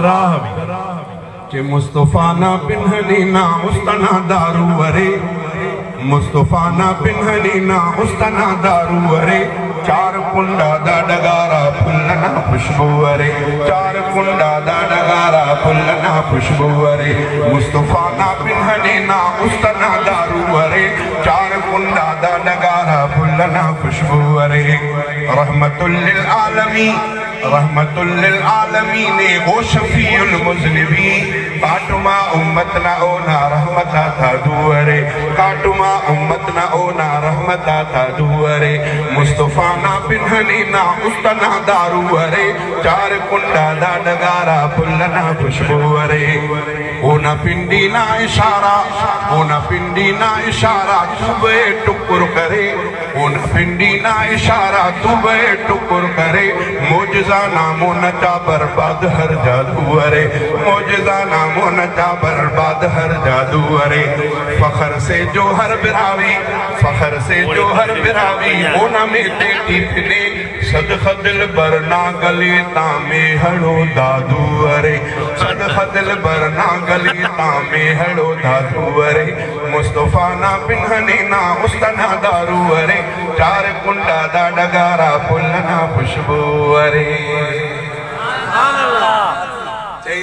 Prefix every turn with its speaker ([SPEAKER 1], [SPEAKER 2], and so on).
[SPEAKER 1] के मुस्तफा ना पिन्हनी ना उस्तना दारू वरे, मुस्तफा ना पिन्हनी ना उस्तना दारू वरे, चार कुंडा दा डगारा फुल्लना खुशबू वरे, चार कुंडा दा डगारा फुल्लना खुशबू वरे, मुस्तफा ना पिन्हनी ना उस्तना दारू वरे, चार कुंडा दा डगारा फुल्लना खुशबू वरे। रहमतुल लिल आलमीन, रहमतुल लिल आलमीन ओ शफीउल मुज़निबीन, काटुमा उम्मत ना ओना रहमता था दुवरे, काटुमा उम्मत ना ओना रहमता था दुवरे, मुस्तफा ना पिन्हनी ना उस्तना दारू वरे, चार कुंडा दा डगारा फुल्लना खुशबू वरे। ओ ना पिंडी ना इशारा, ओ ना पिंडी ना इशारा तुबे टुकुर करे, ओ ना पिंडी ना इशारा तुबे टुकुर करे, मोजज़ा नामो नचा बर्बाद हर जादूवरे, मोजज़ा नामो नचा बर्बाद हर जादूवरे। फखर से जो हर बिरावी, फखर से जो हर बिरावी ओना में तेटी फिने, सदक़ा दिल बरना गली तामे हड़ो दादूवरे, सदक़ा दिल बरना गली तामे हड़ो दादूवरे, मुस्तफा ना पिन्हनी ना उस्तना दारू वरे, चार कुंडा दा डगारा फुल्लना खुशबू वरे।